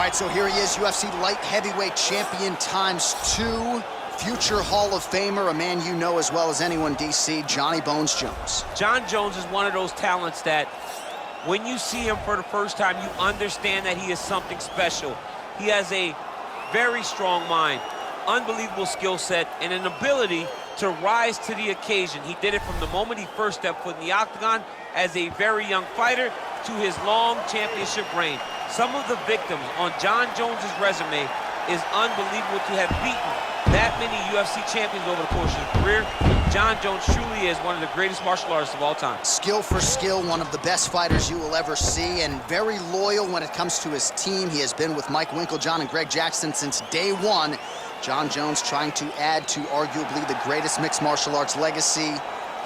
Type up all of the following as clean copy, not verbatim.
right, so here he is, UFC light heavyweight champion ×2, future Hall of Famer, a man you know as well as anyone, DC, Johnny Bones Jones. John Jones is one of those talents that when you see him for the first time, you understand that he is something special. He has a very strong mind, unbelievable skill set, and an ability to rise to the occasion. He did it from the moment he first stepped foot in the octagon as a very young fighter to his long championship reign. Some of the victims on John Jones's resume is unbelievable to have beaten that many UFC champions over the course of his career. John Jones truly is one of the greatest martial artists of all time. Skill for skill, one of the best fighters you will ever see, and very loyal when it comes to his team. He has been with Mike Winkeljohn and Greg Jackson since day one. John Jones trying to add to arguably the greatest mixed martial arts legacy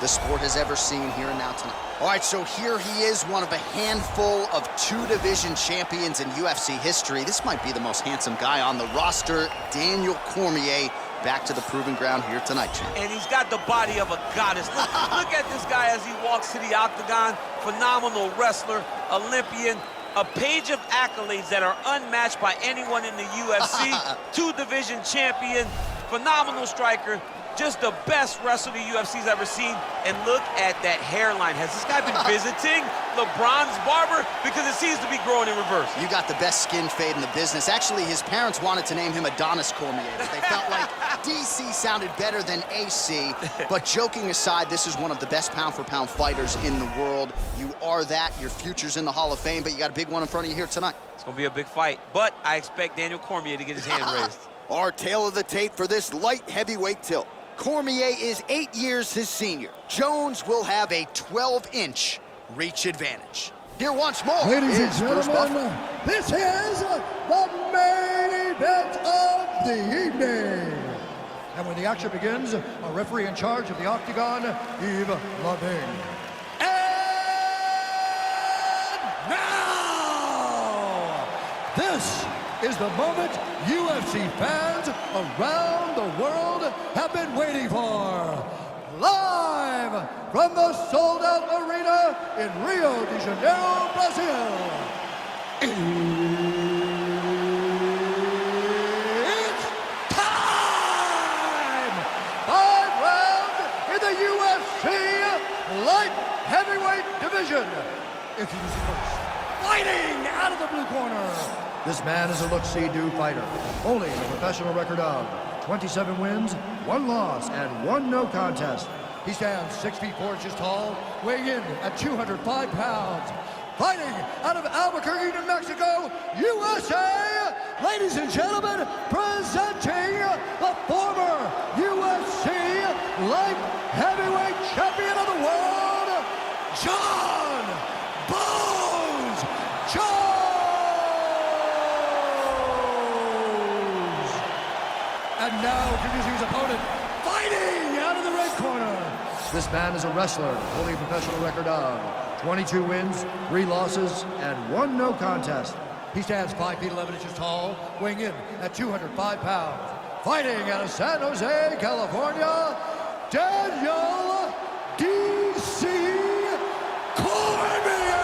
the sport has ever seen here and now tonight. All right, so here he is, one of a handful of two-division champions in UFC history. This might be the most handsome guy on the roster, Daniel Cormier, back to the proving ground here tonight, champ. And he's got the body of a goddess. Look at this guy as he walks to the octagon. Phenomenal wrestler, Olympian, a page of accolades that are unmatched by anyone in the UFC. Two-division champion, phenomenal striker, just the best wrestler the UFC's ever seen. And look at that hairline. Has this guy been visiting LeBron's barber? Because it seems to be growing in reverse. You got the best skin fade in the business. Actually, his parents wanted to name him Adonis Cormier, but they felt like DC sounded better than AC. But joking aside, this is one of the best pound-for-pound fighters in the world. You are that. Your future's in the Hall of Fame, but you got a big one in front of you here tonight. It's going to be a big fight, but I expect Daniel Cormier to get his hand raised. Our tale of the tape for this light heavyweight tilt. Cormier is 8 years his senior. Jones will have a 12-inch reach advantage. Here once more, ladies and gentlemen, this is the main event of the evening. And when the action begins, a referee in charge of the octagon, Yves Lavigne. And now, this is the moment UFC fans around the world have been waiting for. Live from the sold-out arena in Rio de Janeiro, Brazil. It's time! 5 rounds in the UFC light heavyweight division. Introducing first, fighting out of the blue corner. This man is a look-see-do fighter, holding a professional record of 27 wins, 1 loss, and 1 no contest. He stands 6 feet 4 inches tall, weighing in at 205 pounds. Fighting out of Albuquerque, New Mexico, USA, ladies and gentlemen, presenting the former UFC light heavyweight champion of the world, John Bones Jones. And now introducing his opponent, fighting out of the red corner. This man is a wrestler, holding a professional record of 22 wins, 3 losses, and 1 no contest. He stands 5 feet 11 inches tall, weighing in at 205 pounds. Fighting out of San Jose, California, Daniel DC Cormier.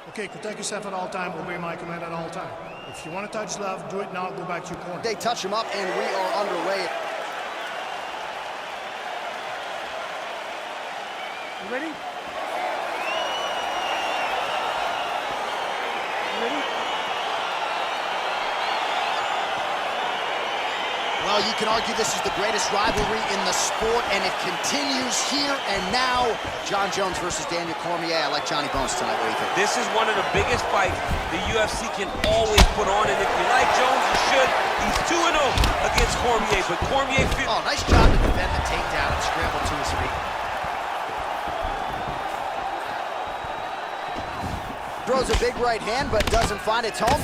Okay, protect yourself at all time, obey my command at all time. If you want to touch love, do it now, go back to your corner. They touch him up, and we are underway. You ready? You ready? Well, you can argue this is the greatest rivalry in the sport, and it continues here and now. John Jones versus Daniel Cormier. I like Johnny Bones tonight. What do you think? This is one of the biggest fights the UFC can always put on, and if you like Jones, you should. He's 2-0 against Cormier, but Cormier... Oh, nice job to defend the takedown and scramble to his feet. Throws a big right hand, but doesn't find its home.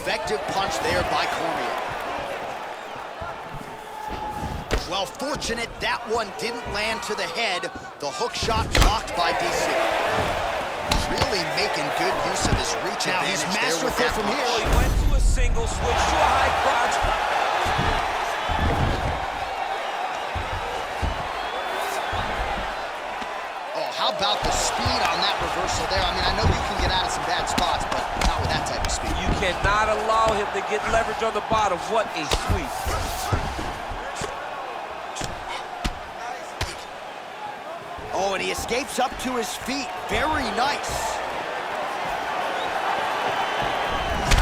Effective punch there by Cormier. Well, fortunate that one didn't land to the head. The hook shot blocked by DC. Really making good use of his reach. Now he's masterful from here. He went to a single, switch to a high crotch. Oh, how about the speed on that reversal there? I mean, I know you can get out of some bad spots, but not with that type of speed. You cannot allow him to get leverage on the bottom. What a sweep. Oh, and he escapes up to his feet. Very nice.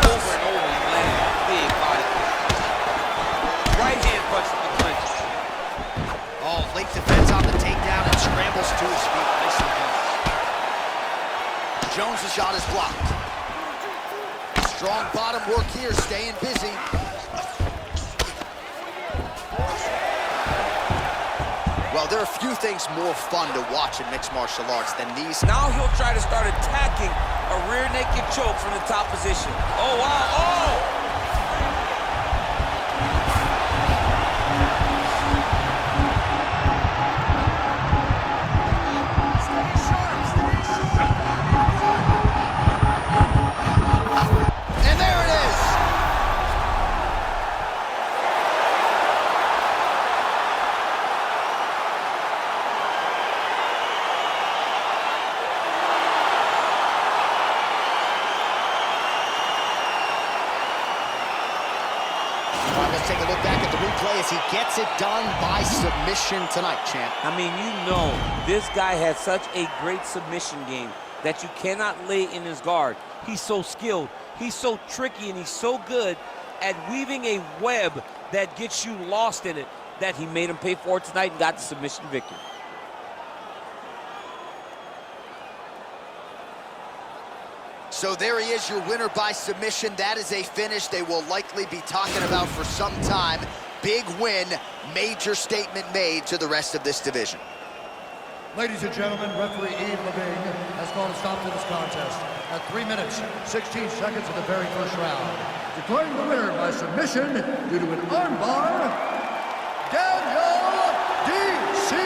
Over and over, he landed a big body. Right hand punch to the clinch. Oh, late defense on the takedown and scrambles to his feet. Nicely done. Jones' shot is blocked. Strong bottom work here, staying busy. Well, there are few things more fun to watch in mixed martial arts than these. Now he'll try to start attacking a rear naked choke from the top position. Oh, wow, oh! And there it is! All right, let's take a look back at the replay as he gets it done by submission tonight, champ. I mean, you know, this guy has such a great submission game that you cannot lay in his guard. He's so skilled, he's so tricky, and he's so good at weaving a web that gets you lost in it that he made him pay for it tonight and got the submission victory. So there he is, your winner by submission. That is a finish they will likely be talking about for some time. Big win, major statement made to the rest of this division. Ladies and gentlemen, referee Yves Levine has called a stop to this contest at 3 minutes, 16 seconds of the very first round. Declaring the winner by submission due to an armbar, Daniel D.C.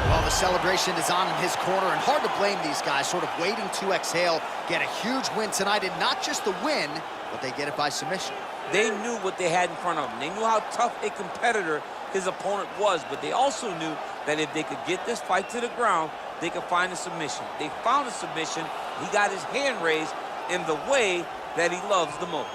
Well, the celebration is on in his corner, and hard to blame these guys, sort of waiting to exhale, get a huge win tonight, and not just the win, but they get it by submission. They knew what they had in front of them. They knew how tough a competitor his opponent was, but they also knew that if they could get this fight to the ground, they could find a submission. They found a submission. He got his hand raised in the way that he loves the most.